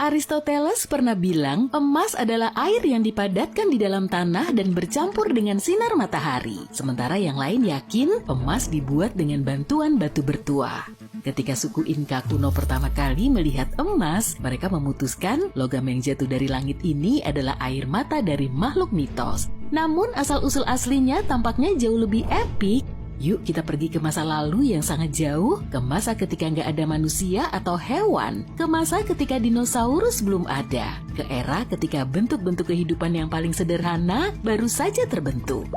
Aristoteles pernah bilang emas adalah air yang dipadatkan di dalam tanah dan bercampur dengan sinar matahari. Sementara yang lain yakin emas dibuat dengan bantuan batu bertuah. Ketika suku Inka kuno pertama kali melihat emas, mereka memutuskan logam yang jatuh dari langit ini adalah air mata dari makhluk mitos. Namun asal-usul aslinya tampaknya jauh lebih epik. Yuk kita pergi ke masa lalu yang sangat jauh, ke masa ketika nggak ada manusia atau hewan, ke masa ketika dinosaurus belum ada, ke era ketika bentuk-bentuk kehidupan yang paling sederhana baru saja terbentuk.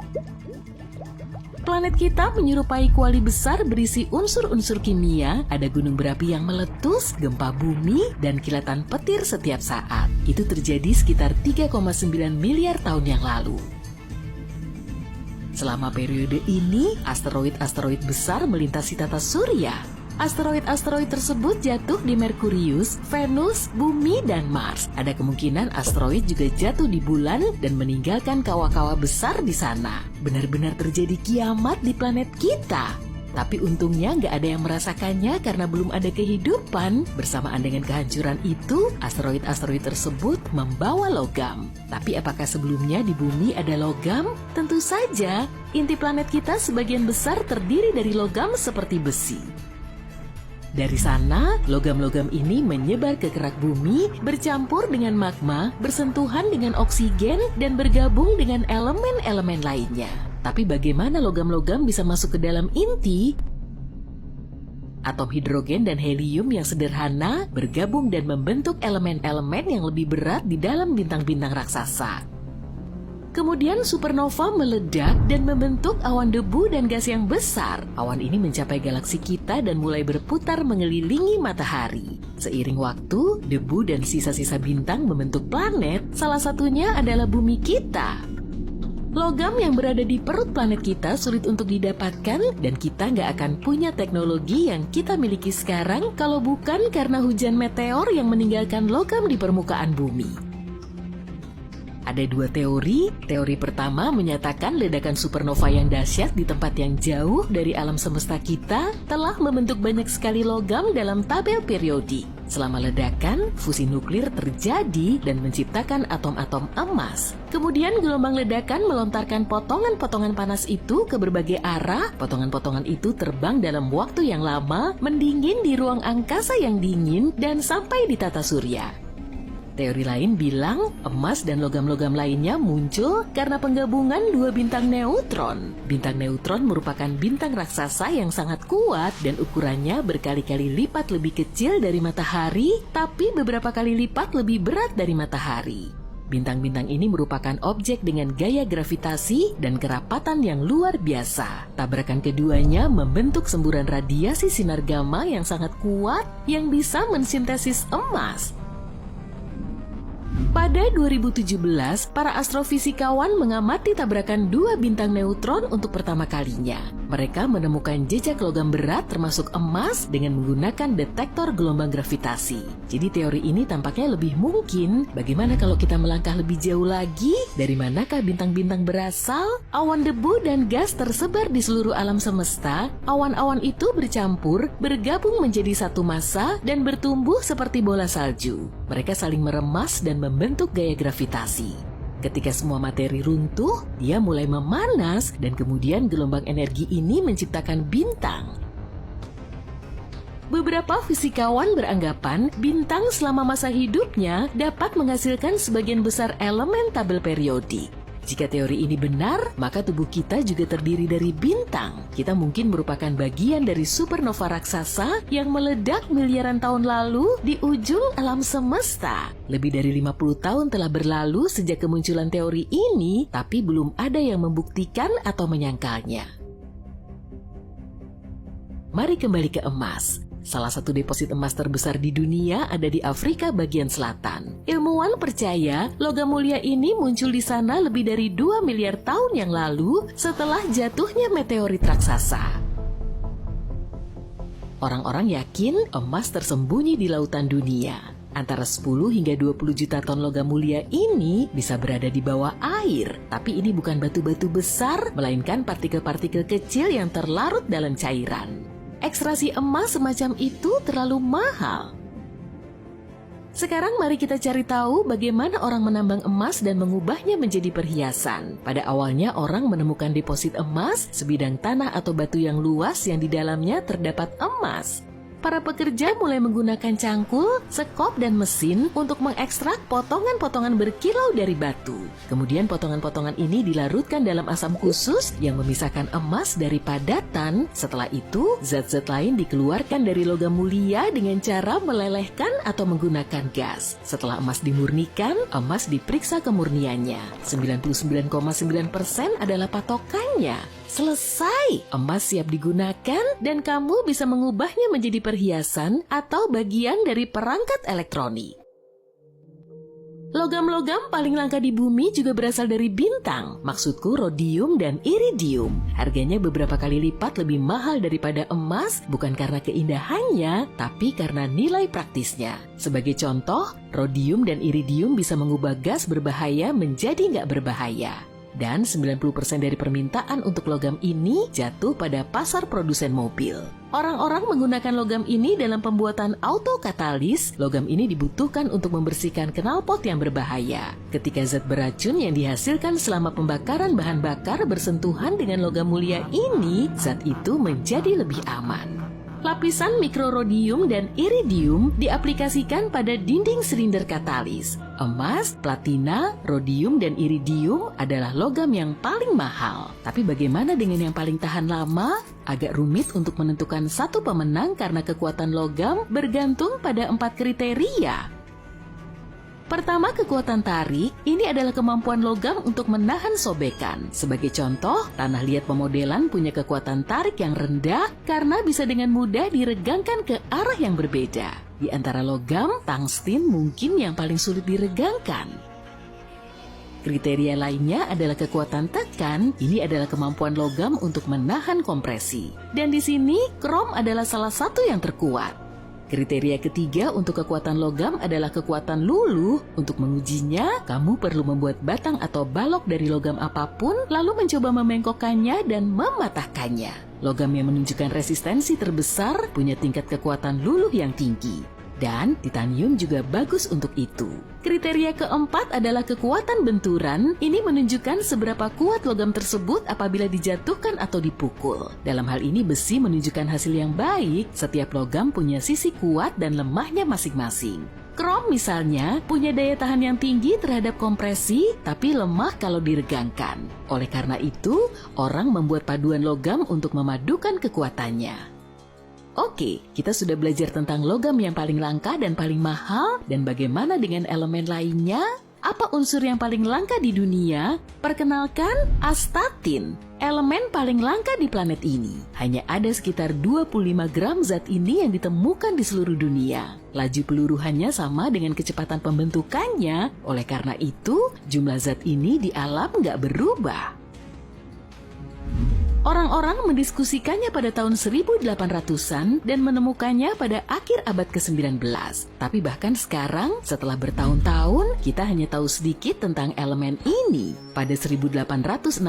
Planet kita menyerupai kuali besar berisi unsur-unsur kimia, ada gunung berapi yang meletus, gempa bumi, dan kilatan petir setiap saat. Itu terjadi sekitar 3,9 miliar tahun yang lalu. Selama periode ini, asteroid-asteroid besar melintasi tata surya. Asteroid-asteroid tersebut jatuh di Merkurius, Venus, Bumi, dan Mars. Ada kemungkinan asteroid juga jatuh di bulan dan meninggalkan kawah-kawah besar di sana. Benar-benar terjadi kiamat di planet kita. Tapi untungnya nggak ada yang merasakannya karena belum ada kehidupan. Bersamaan dengan kehancuran itu, asteroid-asteroid tersebut membawa logam. Tapi apakah sebelumnya di bumi ada logam? Tentu saja, inti planet kita sebagian besar terdiri dari logam seperti besi. Dari sana, logam-logam ini menyebar ke kerak bumi, bercampur dengan magma, bersentuhan dengan oksigen, dan bergabung dengan elemen-elemen lainnya. Tapi bagaimana logam-logam bisa masuk ke dalam inti? Atom hidrogen dan helium yang sederhana bergabung dan membentuk elemen-elemen yang lebih berat di dalam bintang-bintang raksasa. Kemudian supernova meledak dan membentuk awan debu dan gas yang besar. Awan ini mencapai galaksi kita dan mulai berputar mengelilingi matahari. Seiring waktu, debu dan sisa-sisa bintang membentuk planet, salah satunya adalah bumi kita. Logam yang berada di perut planet kita sulit untuk didapatkan dan kita nggak akan punya teknologi yang kita miliki sekarang kalau bukan karena hujan meteor yang meninggalkan logam di permukaan bumi. Ada dua teori. Teori pertama menyatakan ledakan supernova yang dahsyat di tempat yang jauh dari alam semesta kita telah membentuk banyak sekali logam dalam tabel periodik. Selama ledakan, fusi nuklir terjadi dan menciptakan atom-atom emas. Kemudian gelombang ledakan melontarkan potongan-potongan panas itu ke berbagai arah. Potongan-potongan itu terbang dalam waktu yang lama, mendingin di ruang angkasa yang dingin, dan sampai di tata surya. Teori lain bilang emas dan logam-logam lainnya muncul karena penggabungan dua bintang neutron. Bintang neutron merupakan bintang raksasa yang sangat kuat dan ukurannya berkali-kali lipat lebih kecil dari matahari, tapi beberapa kali lipat lebih berat dari matahari. Bintang-bintang ini merupakan objek dengan gaya gravitasi dan kerapatan yang luar biasa. Tabrakan keduanya membentuk semburan radiasi sinar gamma yang sangat kuat yang bisa mensintesis emas. Pada 2017, para astrofisikawan mengamati tabrakan dua bintang neutron untuk pertama kalinya. Mereka menemukan jejak logam berat termasuk emas dengan menggunakan detektor gelombang gravitasi. Jadi teori ini tampaknya lebih mungkin. Bagaimana kalau kita melangkah lebih jauh lagi? Dari manakah bintang-bintang berasal? Awan debu dan gas tersebar di seluruh alam semesta. Awan-awan itu bercampur, bergabung menjadi satu massa, dan bertumbuh seperti bola salju. Mereka saling meremas dan membentuk gaya gravitasi. Ketika semua materi runtuh, dia mulai memanas dan kemudian gelombang energi ini menciptakan bintang. Beberapa fisikawan beranggapan bintang selama masa hidupnya dapat menghasilkan sebagian besar elemen tabel periodik. Jika teori ini benar, maka tubuh kita juga terdiri dari bintang. Kita mungkin merupakan bagian dari supernova raksasa yang meledak miliaran tahun lalu di ujung alam semesta. Lebih dari 50 tahun telah berlalu sejak kemunculan teori ini, tapi belum ada yang membuktikan atau menyangkalnya. Mari kembali ke emas. Salah satu deposit emas terbesar di dunia ada di Afrika bagian selatan. Ilmuwan percaya logam mulia ini muncul di sana lebih dari 2 miliar tahun yang lalu setelah jatuhnya meteorit raksasa. Orang-orang yakin emas tersembunyi di lautan dunia. Antara 10 hingga 20 juta ton logam mulia ini bisa berada di bawah air. Tapi ini bukan batu-batu besar, melainkan partikel-partikel kecil yang terlarut dalam cairan. Ekstraksi emas semacam itu terlalu mahal. Sekarang mari kita cari tahu bagaimana orang menambang emas dan mengubahnya menjadi perhiasan. Pada awalnya orang menemukan deposit emas, sebidang tanah atau batu yang luas yang di dalamnya terdapat emas. Para pekerja mulai menggunakan cangkul, sekop, dan mesin untuk mengekstrak potongan-potongan berkilau dari batu. Kemudian potongan-potongan ini dilarutkan dalam asam khusus yang memisahkan emas dari padatan. Setelah itu, zat-zat lain dikeluarkan dari logam mulia dengan cara melelehkan atau menggunakan gas. Setelah emas dimurnikan, emas diperiksa kemurniannya. 99,9% adalah patokannya. Selesai, emas siap digunakan dan kamu bisa mengubahnya menjadi perhiasan atau bagian dari perangkat elektronik. Logam-logam paling langka di bumi juga berasal dari bintang, maksudku rodium dan iridium. Harganya beberapa kali lipat lebih mahal daripada emas, bukan karena keindahannya, tapi karena nilai praktisnya. Sebagai contoh, rodium dan iridium bisa mengubah gas berbahaya menjadi nggak berbahaya. Dan 90% dari permintaan untuk logam ini jatuh pada pasar produsen mobil. Orang-orang menggunakan logam ini dalam pembuatan auto katalis. Logam ini dibutuhkan untuk membersihkan knalpot yang berbahaya. Ketika zat beracun yang dihasilkan selama pembakaran bahan bakar bersentuhan dengan logam mulia ini, zat itu menjadi lebih aman. Lapisan mikrorodium dan iridium diaplikasikan pada dinding silinder katalis. Emas, platina, rodium, dan iridium adalah logam yang paling mahal. Tapi bagaimana dengan yang paling tahan lama? Agak rumit untuk menentukan satu pemenang karena kekuatan logam bergantung pada 4 kriteria. Pertama, kekuatan tarik. Ini adalah kemampuan logam untuk menahan sobekan. Sebagai contoh, tanah liat pemodelan punya kekuatan tarik yang rendah karena bisa dengan mudah diregangkan ke arah yang berbeda. Di antara logam, tungsten mungkin yang paling sulit diregangkan. Kriteria lainnya adalah kekuatan tekan. Ini adalah kemampuan logam untuk menahan kompresi. Dan di sini, krom adalah salah satu yang terkuat. Kriteria ketiga untuk kekuatan logam adalah kekuatan luluh. Untuk mengujinya, kamu perlu membuat batang atau balok dari logam apapun, lalu mencoba memengkokkannya dan mematahkannya. Logam yang menunjukkan resistensi terbesar punya tingkat kekuatan luluh yang tinggi. Dan titanium juga bagus untuk itu. Kriteria keempat adalah kekuatan benturan. Ini menunjukkan seberapa kuat logam tersebut apabila dijatuhkan atau dipukul. Dalam hal ini besi menunjukkan hasil yang baik. Setiap logam punya sisi kuat dan lemahnya masing-masing. Krom misalnya punya daya tahan yang tinggi terhadap kompresi, tapi lemah kalau diregangkan. Oleh karena itu, orang membuat paduan logam untuk memadukan kekuatannya. Oke, kita sudah belajar tentang logam yang paling langka dan paling mahal, dan bagaimana dengan elemen lainnya? Apa unsur yang paling langka di dunia? Perkenalkan, astatin, elemen paling langka di planet ini. Hanya ada sekitar 25 gram zat ini yang ditemukan di seluruh dunia. Laju peluruhannya sama dengan kecepatan pembentukannya, oleh karena itu, jumlah zat ini di alam nggak berubah. Orang-orang mendiskusikannya pada tahun 1800-an dan menemukannya pada akhir abad ke-19. Tapi bahkan sekarang, setelah bertahun-tahun, kita hanya tahu sedikit tentang elemen ini. Pada 1869,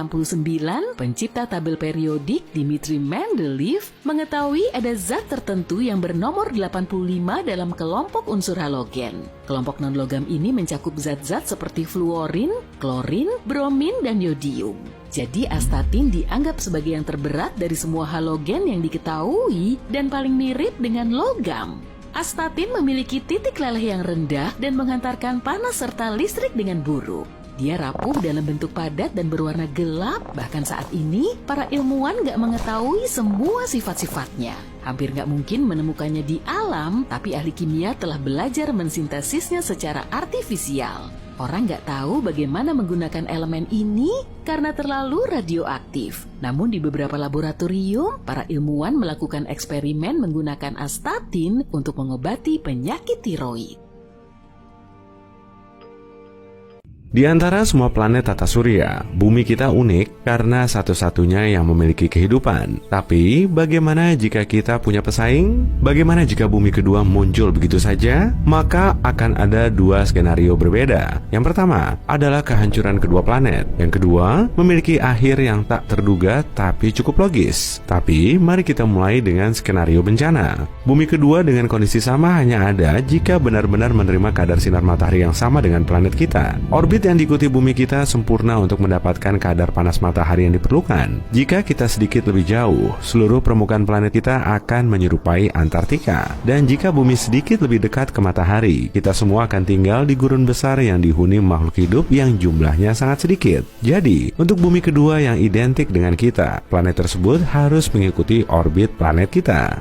pencipta tabel periodik Dmitri Mendeleev mengetahui ada zat tertentu yang bernomor 85 dalam kelompok unsur halogen. Kelompok non-logam ini mencakup zat-zat seperti fluorin, klorin, bromin, dan yodium. Jadi astatin dianggap sebagai yang terberat dari semua halogen yang diketahui dan paling mirip dengan logam. Astatin memiliki titik leleh yang rendah dan menghantarkan panas serta listrik dengan buruk. Dia rapuh dalam bentuk padat dan berwarna gelap. Bahkan saat ini, para ilmuwan nggak mengetahui semua sifat-sifatnya. Hampir nggak mungkin menemukannya di alam, tapi ahli kimia telah belajar mensintesisnya secara artifisial. Orang nggak tahu bagaimana menggunakan elemen ini karena terlalu radioaktif. Namun di beberapa laboratorium, para ilmuwan melakukan eksperimen menggunakan astatin untuk mengobati penyakit tiroid. Di antara semua planet tata surya, bumi kita unik karena satu-satunya yang memiliki kehidupan. Tapi, bagaimana jika kita punya pesaing? Bagaimana jika bumi kedua muncul begitu saja? Maka akan ada dua skenario berbeda. Yang pertama adalah kehancuran kedua planet. Yang kedua, memiliki akhir yang tak terduga tapi cukup logis. Tapi, mari kita mulai dengan skenario bencana. Bumi kedua dengan kondisi sama hanya ada jika benar-benar menerima kadar sinar matahari yang sama dengan planet kita. Orbit yang diikuti bumi kita sempurna untuk mendapatkan kadar panas matahari yang diperlukan. Jika kita sedikit lebih jauh, seluruh permukaan planet kita akan menyerupai Antartika. Dan jika bumi sedikit lebih dekat ke matahari, kita semua akan tinggal di gurun besar yang dihuni makhluk hidup yang jumlahnya sangat sedikit. Jadi, untuk bumi kedua yang identik dengan kita, planet tersebut harus mengikuti orbit planet kita.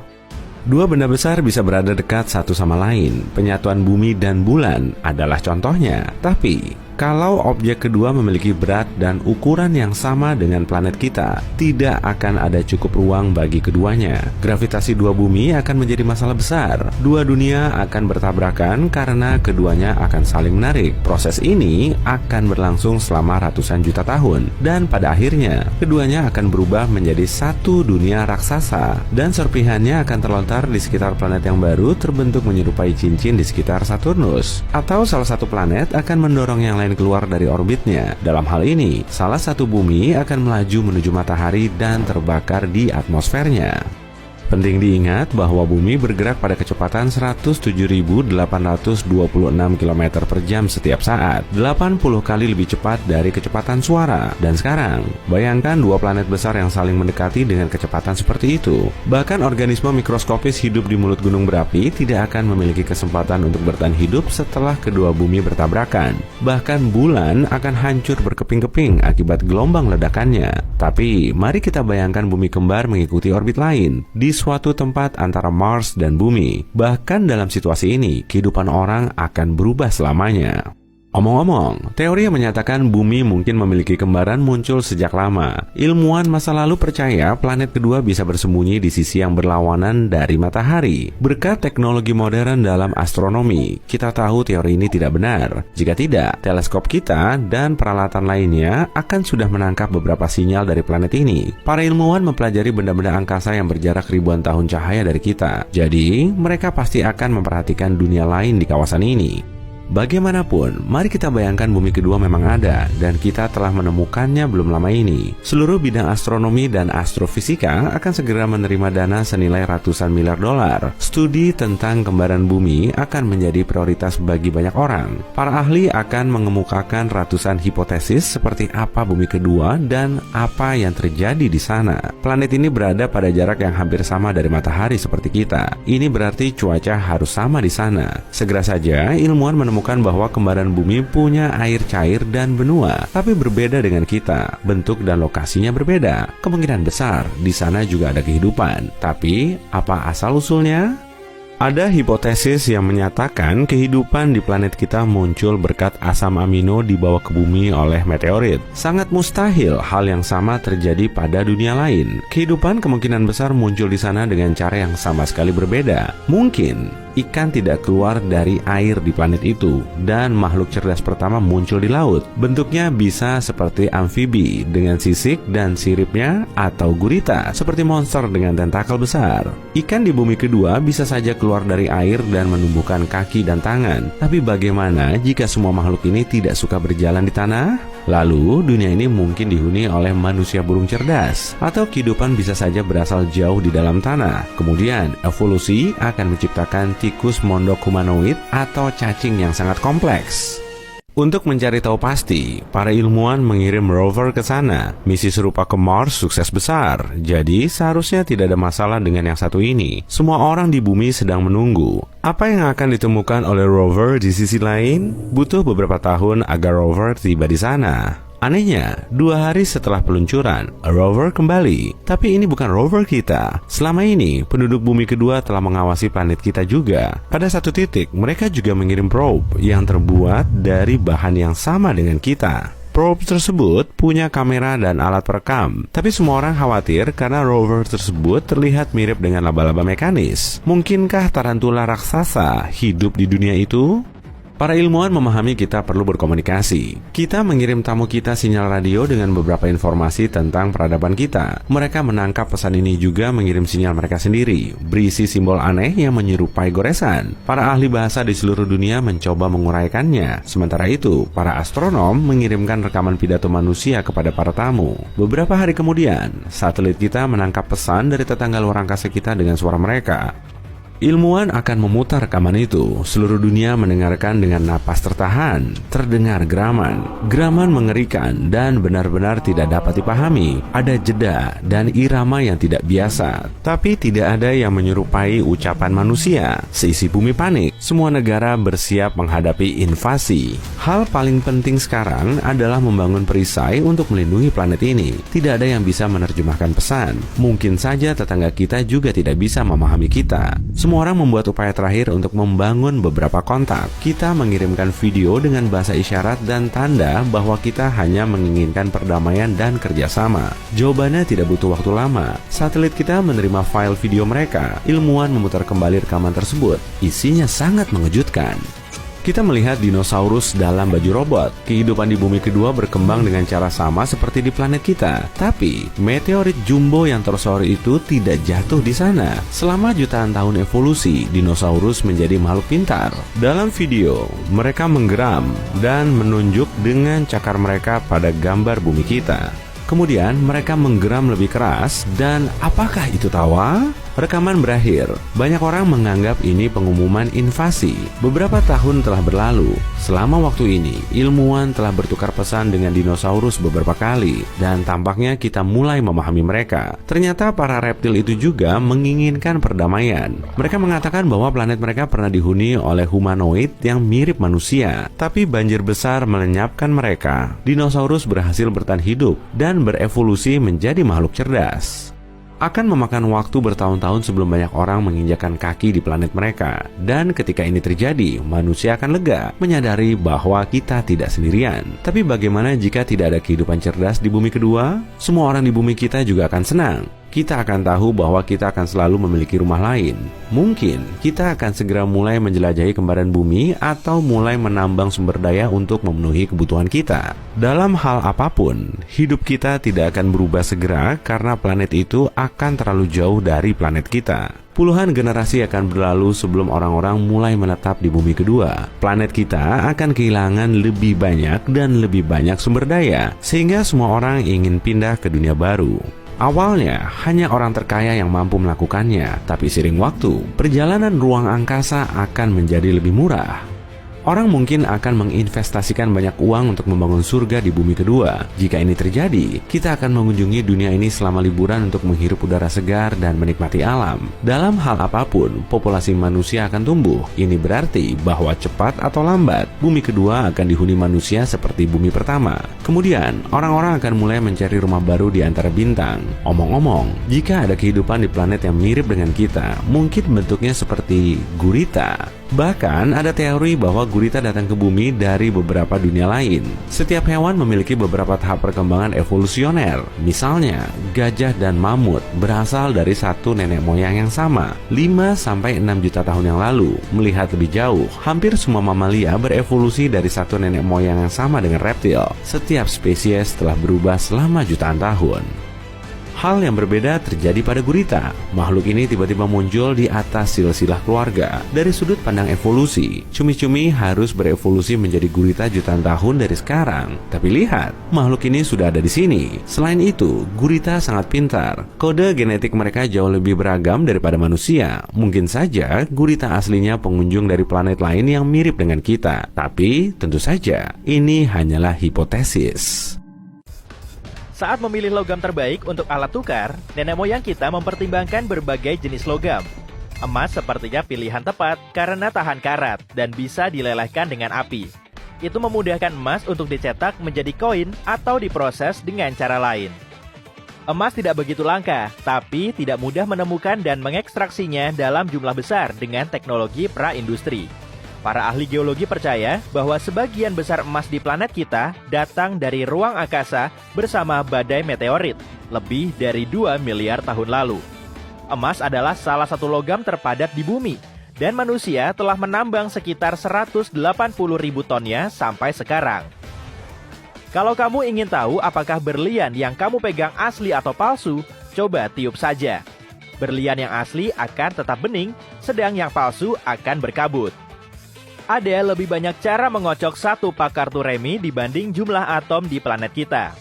Dua benda besar bisa berada dekat satu sama lain. Penyatuan bumi dan bulan adalah contohnya. Tapi, kalau objek kedua memiliki berat dan ukuran yang sama dengan planet kita, tidak akan ada cukup ruang bagi keduanya. Gravitasi dua bumi akan menjadi masalah besar. Dua dunia akan bertabrakan karena keduanya akan saling menarik. Proses ini akan berlangsung selama ratusan juta tahun. Dan pada akhirnya, keduanya akan berubah menjadi satu dunia raksasa. Dan serpihannya akan terlontar di sekitar planet yang baru terbentuk menyerupai cincin di sekitar Saturnus. Atau salah satu planet akan mendorong yang lain keluar dari orbitnya. Dalam hal ini, salah satu bumi akan melaju menuju matahari dan terbakar di atmosfernya. Penting diingat bahwa bumi bergerak pada kecepatan 107.826 km per jam setiap saat, 80 kali lebih cepat dari kecepatan suara. Dan sekarang, bayangkan dua planet besar yang saling mendekati dengan kecepatan seperti itu. Bahkan organisme mikroskopis hidup di mulut gunung berapi tidak akan memiliki kesempatan untuk bertahan hidup setelah kedua bumi bertabrakan. Bahkan bulan akan hancur berkeping-keping akibat gelombang ledakannya. Tapi, mari kita bayangkan bumi kembar mengikuti orbit lain di suatu tempat antara Mars dan bumi. Bahkan dalam situasi ini, kehidupan orang akan berubah selamanya. Omong-omong, teori yang menyatakan bumi mungkin memiliki kembaran muncul sejak lama. Ilmuwan masa lalu percaya planet kedua bisa bersembunyi di sisi yang berlawanan dari matahari. Berkat teknologi modern dalam astronomi, kita tahu teori ini tidak benar. Jika tidak, teleskop kita dan peralatan lainnya akan sudah menangkap beberapa sinyal dari planet ini. Para ilmuwan mempelajari benda-benda angkasa yang berjarak ribuan tahun cahaya dari kita. Jadi, mereka pasti akan memperhatikan dunia lain di kawasan ini. Bagaimanapun, mari kita bayangkan bumi kedua memang ada dan kita telah menemukannya belum lama ini. Seluruh bidang astronomi dan astrofisika akan segera menerima dana senilai ratusan miliar dolar. Studi tentang kembaran bumi akan menjadi prioritas bagi banyak orang. Para ahli akan mengemukakan ratusan hipotesis seperti apa bumi kedua dan apa yang terjadi di sana. Planet ini berada pada jarak yang hampir sama dari matahari seperti kita. Ini berarti cuaca harus sama di sana. Segera saja ilmuwan menemukan bahwa kembaran bumi punya air cair dan benua, tapi berbeda dengan kita. Bentuk dan lokasinya berbeda. Kemungkinan besar di sana juga ada kehidupan. Tapi, apa asal-usulnya? Ada hipotesis yang menyatakan kehidupan di planet kita muncul berkat asam amino dibawa ke bumi oleh meteorit. Sangat mustahil hal yang sama terjadi pada dunia lain. Kehidupan kemungkinan besar muncul di sana dengan cara yang sama sekali berbeda. Mungkin ikan tidak keluar dari air di planet itu, dan makhluk cerdas pertama muncul di laut. Bentuknya bisa seperti amfibi dengan sisik dan siripnya, atau gurita seperti monster dengan tentakel besar. Ikan di bumi kedua bisa saja keluar dari air dan menumbuhkan kaki dan tangan. Tapi bagaimana jika semua makhluk ini tidak suka berjalan di tanah? Lalu dunia ini mungkin dihuni oleh manusia burung cerdas, atau kehidupan bisa saja berasal jauh di dalam tanah. Kemudian evolusi akan menciptakan tikus mondok humanoid atau cacing yang sangat kompleks. Untuk mencari tahu pasti, para ilmuwan mengirim rover ke sana. Misi serupa ke Mars sukses besar, jadi seharusnya tidak ada masalah dengan yang satu ini. Semua orang di bumi sedang menunggu. Apa yang akan ditemukan oleh rover di sisi lain? Butuh beberapa tahun agar rover tiba di sana. Anehnya, 2 hari setelah peluncuran, rover kembali. Tapi ini bukan rover kita. Selama ini, penduduk bumi kedua telah mengawasi planet kita juga. Pada satu titik, mereka juga mengirim probe yang terbuat dari bahan yang sama dengan kita. Probe tersebut punya kamera dan alat perekam. Tapi semua orang khawatir karena rover tersebut terlihat mirip dengan laba-laba mekanis. Mungkinkah tarantula raksasa hidup di dunia itu? Para ilmuwan memahami kita perlu berkomunikasi. Kita mengirim tamu kita sinyal radio dengan beberapa informasi tentang peradaban kita. Mereka menangkap pesan ini juga mengirim sinyal mereka sendiri, berisi simbol aneh yang menyerupai goresan. Para ahli bahasa di seluruh dunia mencoba menguraikannya. Sementara itu, para astronom mengirimkan rekaman pidato manusia kepada para tamu. Beberapa hari kemudian, satelit kita menangkap pesan dari tetangga luar angkasa kita dengan suara mereka. Ilmuwan akan memutar rekaman itu. Seluruh dunia mendengarkan dengan napas tertahan. Terdengar geraman mengerikan dan benar-benar tidak dapat dipahami. Ada jeda dan irama yang tidak biasa, tapi tidak ada yang menyerupai ucapan manusia. Seisi bumi panik. Semua negara bersiap menghadapi invasi. Hal paling penting sekarang adalah membangun perisai untuk melindungi planet ini. Tidak ada yang bisa menerjemahkan pesan. Mungkin saja tetangga kita juga tidak bisa memahami kita. Semua orang membuat upaya terakhir untuk membangun beberapa kontak. Kita mengirimkan video dengan bahasa isyarat dan tanda bahwa kita hanya menginginkan perdamaian dan kerjasama. Jawabannya tidak butuh waktu lama. Satelit kita menerima file video mereka. Ilmuwan memutar kembali rekaman tersebut. Isinya sangat mengejutkan. Kita melihat dinosaurus dalam baju robot. Kehidupan di bumi kedua berkembang dengan cara sama seperti di planet kita. Tapi, meteorit jumbo yang tersorot itu tidak jatuh di sana. Selama jutaan tahun evolusi, dinosaurus menjadi makhluk pintar. Dalam video, mereka menggeram dan menunjuk dengan cakar mereka pada gambar bumi kita. Kemudian mereka menggeram lebih keras dan apakah itu tawa? Rekaman berakhir. Banyak orang menganggap ini pengumuman invasi. Beberapa tahun telah berlalu. Selama waktu ini, ilmuwan telah bertukar pesan dengan dinosaurus beberapa kali dan tampaknya kita mulai memahami mereka. Ternyata para reptil itu juga menginginkan perdamaian. Mereka mengatakan bahwa planet mereka pernah dihuni oleh humanoid yang mirip manusia, tapi banjir besar melenyapkan mereka. Dinosaurus berhasil bertahan hidup dan berevolusi menjadi makhluk cerdas. Akan memakan waktu bertahun-tahun sebelum banyak orang menginjakkan kaki di planet mereka. Dan ketika ini terjadi, manusia akan lega, menyadari bahwa kita tidak sendirian. Tapi bagaimana jika tidak ada kehidupan cerdas di bumi kedua? Semua orang di bumi kita juga akan senang. Kita akan tahu bahwa kita akan selalu memiliki rumah lain. Mungkin kita akan segera mulai menjelajahi kembaran bumi atau mulai menambang sumber daya untuk memenuhi kebutuhan kita. Dalam hal apapun, hidup kita tidak akan berubah segera karena planet itu akan terlalu jauh dari planet kita. Puluhan generasi akan berlalu sebelum orang-orang mulai menetap di bumi kedua. Planet kita akan kehilangan lebih banyak dan lebih banyak sumber daya, sehingga semua orang ingin pindah ke dunia baru. Awalnya, hanya orang terkaya yang mampu melakukannya, tapi seiring waktu, perjalanan ruang angkasa akan menjadi lebih murah. Orang mungkin akan menginvestasikan banyak uang untuk membangun surga di bumi kedua. Jika ini terjadi, kita akan mengunjungi dunia ini selama liburan untuk menghirup udara segar dan menikmati alam. Dalam hal apapun, populasi manusia akan tumbuh. Ini berarti bahwa cepat atau lambat, bumi kedua akan dihuni manusia seperti bumi pertama. Kemudian, orang-orang akan mulai mencari rumah baru di antara bintang. Omong-omong, jika ada kehidupan di planet yang mirip dengan kita, mungkin bentuknya seperti gurita. Bahkan ada teori bahwa gurita datang ke bumi dari beberapa dunia lain. Setiap hewan memiliki beberapa tahap perkembangan evolusioner. Misalnya, gajah dan mamut berasal dari satu nenek moyang yang sama 5-6 juta tahun yang lalu. Melihat lebih jauh, hampir semua mamalia berevolusi dari satu nenek moyang yang sama dengan reptil. Setiap spesies telah berubah selama jutaan tahun. Hal yang berbeda terjadi pada gurita. Makhluk ini tiba-tiba muncul di atas silsilah keluarga. Dari sudut pandang evolusi, cumi-cumi harus berevolusi menjadi gurita jutaan tahun dari sekarang. Tapi lihat, makhluk ini sudah ada di sini. Selain itu, gurita sangat pintar. Kode genetik mereka jauh lebih beragam daripada manusia. Mungkin saja gurita aslinya pengunjung dari planet lain yang mirip dengan kita. Tapi tentu saja, ini hanyalah hipotesis. Saat memilih logam terbaik untuk alat tukar, nenek moyang kita mempertimbangkan berbagai jenis logam. Emas sepertinya pilihan tepat karena tahan karat dan bisa dilelehkan dengan api. Itu memudahkan emas untuk dicetak menjadi koin atau diproses dengan cara lain. Emas tidak begitu langka, tapi tidak mudah menemukan dan mengekstraksinya dalam jumlah besar dengan teknologi pra-industri. Para ahli geologi percaya bahwa sebagian besar emas di planet kita datang dari ruang angkasa bersama badai meteorit, lebih dari 2 miliar tahun lalu. Emas adalah salah satu logam terpadat di bumi, Dan manusia telah menambang sekitar 180.000 tonnya sampai sekarang. Kalau kamu ingin tahu apakah berlian yang kamu pegang asli atau palsu, coba tiup saja. Berlian yang asli akan tetap bening, sedang yang palsu akan berkabut. Ada lebih banyak cara mengocok satu pak kartu remi dibanding jumlah atom di planet kita.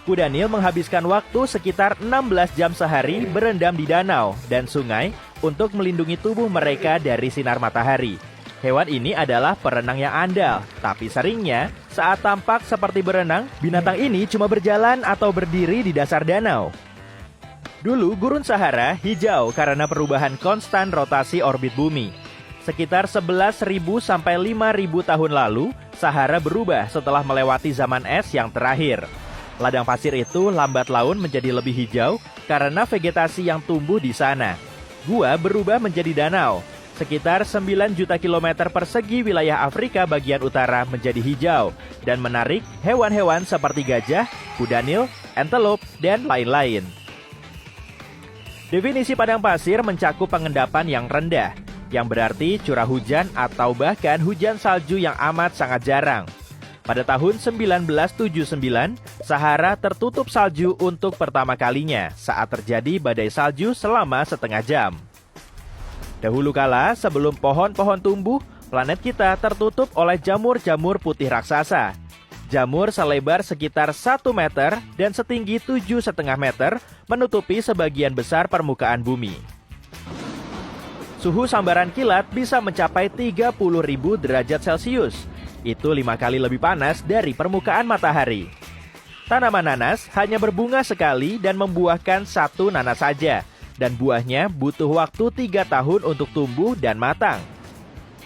Kudanil menghabiskan waktu sekitar 16 jam sehari berendam di danau dan sungai untuk melindungi tubuh mereka dari sinar matahari. Hewan ini adalah perenang yang andal, tapi seringnya saat tampak seperti berenang, binatang ini cuma berjalan atau berdiri di dasar danau. Dulu gurun Sahara hijau karena perubahan konstan rotasi orbit bumi. Sekitar 11.000 sampai 5.000 tahun lalu, Sahara berubah setelah melewati zaman es yang terakhir. Ladang pasir itu lambat laun menjadi lebih hijau karena vegetasi yang tumbuh di sana. Gua berubah menjadi danau. Sekitar 9 juta kilometer persegi wilayah Afrika bagian utara menjadi hijau dan menarik hewan-hewan seperti gajah, kudanil, antelope, dan lain-lain. Definisi padang pasir mencakup pengendapan yang rendah, yang berarti curah hujan atau bahkan hujan salju yang amat sangat jarang. Pada tahun 1979, Sahara tertutup salju untuk pertama kalinya saat terjadi badai salju selama setengah jam. Dahulu kala, sebelum pohon-pohon tumbuh, planet kita tertutup oleh jamur-jamur putih raksasa. Jamur selebar sekitar 1 meter dan setinggi 7,5 meter menutupi sebagian besar permukaan bumi. Suhu sambaran kilat bisa mencapai 30.000 derajat Celcius. Itu 5 kali lebih panas dari permukaan matahari. Tanaman nanas hanya berbunga sekali dan membuahkan 1 nanas saja. Dan buahnya butuh waktu 3 tahun untuk tumbuh dan matang.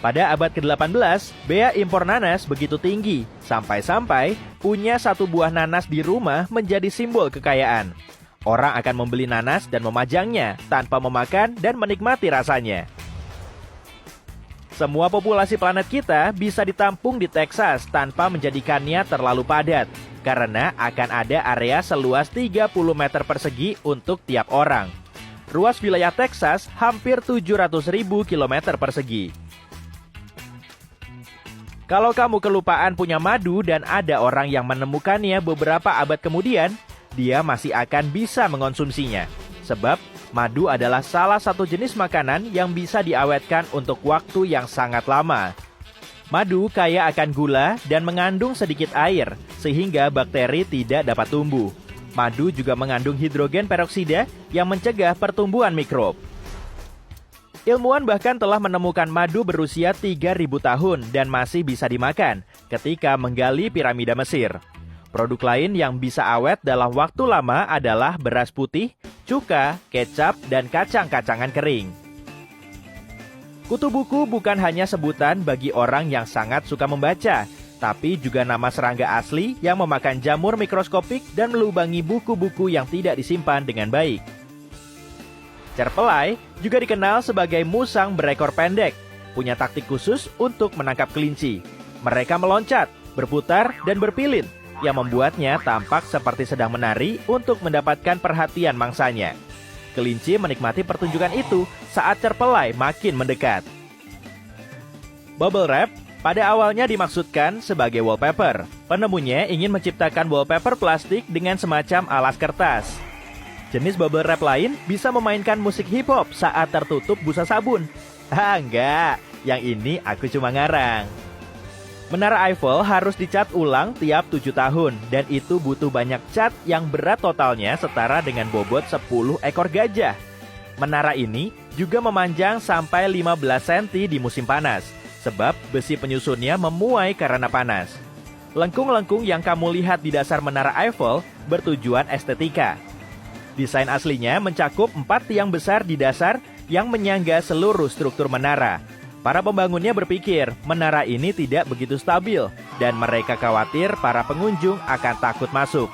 Pada abad ke-18, bea impor nanas begitu tinggi. Sampai-sampai punya 1 buah nanas di rumah menjadi simbol kekayaan. Orang akan membeli nanas dan memajangnya tanpa memakan dan menikmati rasanya. Semua populasi planet kita bisa ditampung di Texas tanpa menjadikannya terlalu padat, karena akan ada area seluas 30 meter persegi untuk tiap orang. Ruas wilayah Texas hampir 700.000 km persegi. Kalau kamu kelupaan punya madu dan ada orang yang menemukannya beberapa abad kemudian, dia masih akan bisa mengonsumsinya. Sebab madu adalah salah satu jenis makanan yang bisa diawetkan untuk waktu yang sangat lama. Madu kaya akan gula dan mengandung sedikit air, sehingga bakteri tidak dapat tumbuh. Madu juga mengandung hidrogen peroksida yang mencegah pertumbuhan mikrob. Ilmuwan bahkan telah menemukan madu berusia 3.000 tahun dan masih bisa dimakan ketika menggali piramida Mesir. Produk lain yang bisa awet dalam waktu lama adalah beras putih, cuka, kecap, dan kacang-kacangan kering. Kutu buku bukan hanya sebutan bagi orang yang sangat suka membaca, tapi juga nama serangga asli yang memakan jamur mikroskopik dan melubangi buku-buku yang tidak disimpan dengan baik. Cerpelai juga dikenal sebagai musang berekor pendek, punya taktik khusus untuk menangkap kelinci. Mereka meloncat, berputar, dan berpilin, yang membuatnya tampak seperti sedang menari untuk mendapatkan perhatian mangsanya. Kelinci menikmati pertunjukan itu saat cerpelai makin mendekat. Bubble wrap pada awalnya dimaksudkan sebagai wallpaper. Penemunya ingin menciptakan wallpaper plastik dengan semacam alas kertas. Jenis bubble wrap lain bisa memainkan musik hip hop saat tertutup busa sabun. Enggak, yang ini aku cuma ngarang. Menara Eiffel harus dicat ulang tiap 7 tahun dan itu butuh banyak cat yang berat totalnya setara dengan bobot 10 ekor gajah. Menara ini juga memanjang sampai 15 cm di musim panas, sebab besi penyusunnya memuai karena panas. Lengkung-lengkung yang kamu lihat di dasar Menara Eiffel bertujuan estetika. Desain aslinya mencakup 4 tiang besar di dasar yang menyangga seluruh struktur menara. Para pembangunnya berpikir menara ini tidak begitu stabil dan mereka khawatir para pengunjung akan takut masuk.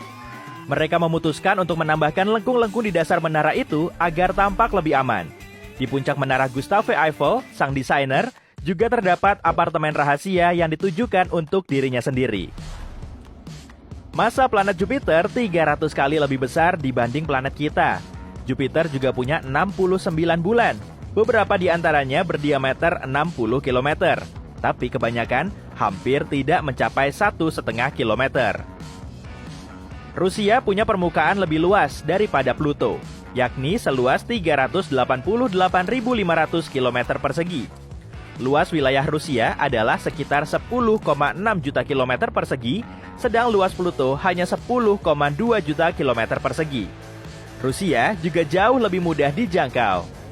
Mereka memutuskan untuk menambahkan lengkung-lengkung di dasar menara itu agar tampak lebih aman. Di puncak menara Gustave Eiffel, sang desainer, juga terdapat apartemen rahasia yang ditujukan untuk dirinya sendiri. Massa planet Jupiter 300 kali lebih besar dibanding planet kita. Jupiter juga punya 69 bulan. Beberapa di antaranya berdiameter 60 km, tapi kebanyakan hampir tidak mencapai 1,5 km. Rusia punya permukaan lebih luas daripada Pluto, yakni seluas 388.500 km persegi. Luas wilayah Rusia adalah sekitar 10,6 juta kilometer persegi, sedang luas Pluto hanya 10,2 juta kilometer persegi. Rusia juga jauh lebih mudah dijangkau.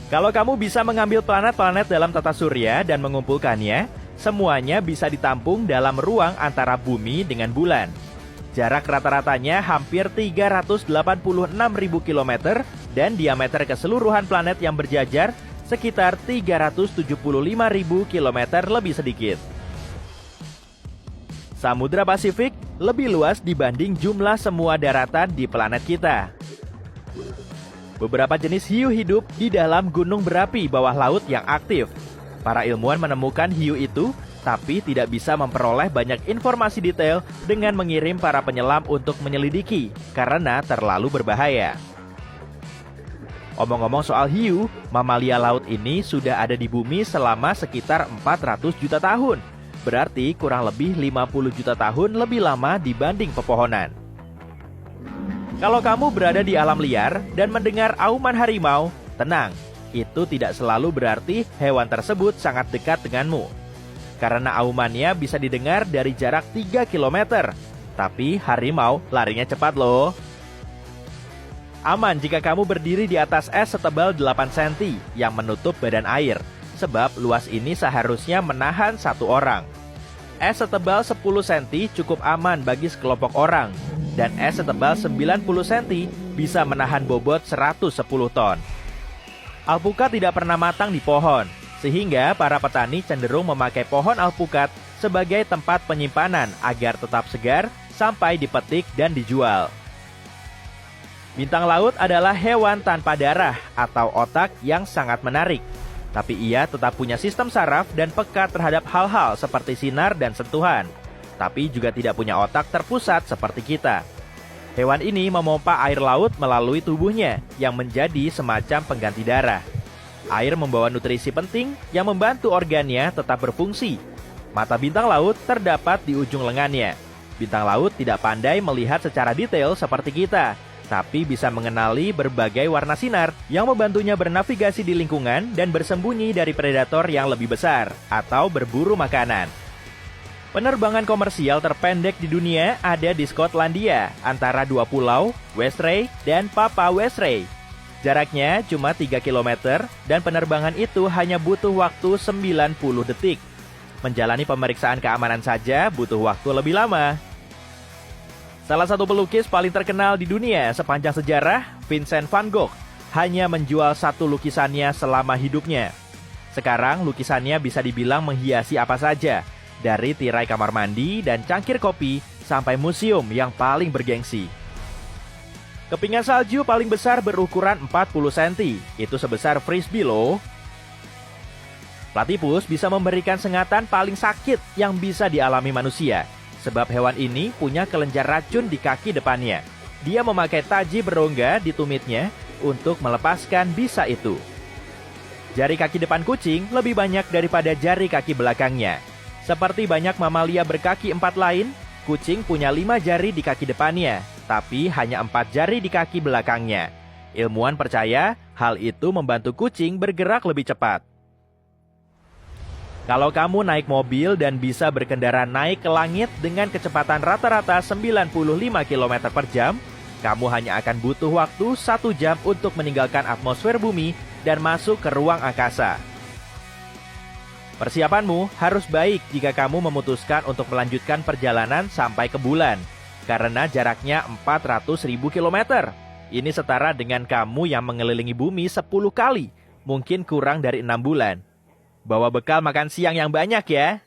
Kalau kamu bisa mengambil planet-planet dalam tata surya dan mengumpulkannya, semuanya bisa ditampung dalam ruang antara bumi dengan bulan. Jarak rata-ratanya hampir 386.000 km dan diameter keseluruhan planet yang berjajar sekitar 375.000 km lebih sedikit. Samudra Pasifik lebih luas dibanding jumlah semua daratan di planet kita. Beberapa jenis hiu hidup di dalam gunung berapi bawah laut yang aktif. Para ilmuwan menemukan hiu itu, tapi tidak bisa memperoleh banyak informasi detail dengan mengirim para penyelam untuk menyelidiki, karena terlalu berbahaya. Omong-omong soal hiu, mamalia laut ini sudah ada di bumi selama sekitar 400 juta tahun. Berarti kurang lebih 50 juta tahun lebih lama dibanding pepohonan. Kalau kamu berada di alam liar dan mendengar auman harimau, tenang, itu tidak selalu berarti hewan tersebut sangat dekat denganmu. Karena aumannya bisa didengar dari jarak 3 km, tapi harimau larinya cepat loh. Aman jika kamu berdiri di atas es setebal 8 cm yang menutup badan air, sebab luas ini seharusnya menahan satu orang. Es setebal 10 cm cukup aman bagi sekelompok orang, dan es setebal 90 cm bisa menahan bobot 110 ton. Alpukat tidak pernah matang di pohon, sehingga para petani cenderung memakai pohon alpukat sebagai tempat penyimpanan agar tetap segar sampai dipetik dan dijual. Bintang laut adalah hewan tanpa darah atau otak yang sangat menarik, tapi ia tetap punya sistem saraf dan peka terhadap hal-hal seperti sinar dan sentuhan, tapi juga tidak punya otak terpusat seperti kita. Hewan ini memompa air laut melalui tubuhnya yang menjadi semacam pengganti darah. Air membawa nutrisi penting yang membantu organnya tetap berfungsi. Mata bintang laut terdapat di ujung lengannya. Bintang laut tidak pandai melihat secara detail seperti kita, tapi bisa mengenali berbagai warna sinar yang membantunya bernavigasi di lingkungan dan bersembunyi dari predator yang lebih besar atau berburu makanan. Penerbangan komersial terpendek di dunia ada di Skotlandia, antara dua pulau, Westray dan Papa Westray. Jaraknya cuma 3 km dan penerbangan itu hanya butuh waktu 90 detik. Menjalani pemeriksaan keamanan saja butuh waktu lebih lama. Salah satu pelukis paling terkenal di dunia sepanjang sejarah, Vincent van Gogh, hanya menjual satu lukisannya selama hidupnya. Sekarang lukisannya bisa dibilang menghiasi apa saja, dari tirai kamar mandi dan cangkir kopi sampai museum yang paling bergengsi. Kepingan salju paling besar berukuran 40 cm, itu sebesar frisbee loh. Platypus bisa memberikan sengatan paling sakit yang bisa dialami manusia, sebab hewan ini punya kelenjar racun di kaki depannya. Dia memakai taji berongga di tumitnya untuk melepaskan bisa itu. Jari kaki depan kucing lebih banyak daripada jari kaki belakangnya. Seperti banyak mamalia berkaki 4 lain, kucing punya 5 jari di kaki depannya, tapi hanya 4 jari di kaki belakangnya. Ilmuwan percaya hal itu membantu kucing bergerak lebih cepat. Kalau kamu naik mobil dan bisa berkendara naik ke langit dengan kecepatan rata-rata 95 km per jam, kamu hanya akan butuh waktu 1 jam untuk meninggalkan atmosfer bumi dan masuk ke ruang angkasa. Persiapanmu harus baik jika kamu memutuskan untuk melanjutkan perjalanan sampai ke bulan, karena jaraknya 400.000 km. Ini setara dengan kamu yang mengelilingi bumi 10 kali, mungkin kurang dari 6 bulan. Bawa bekal makan siang yang banyak ya.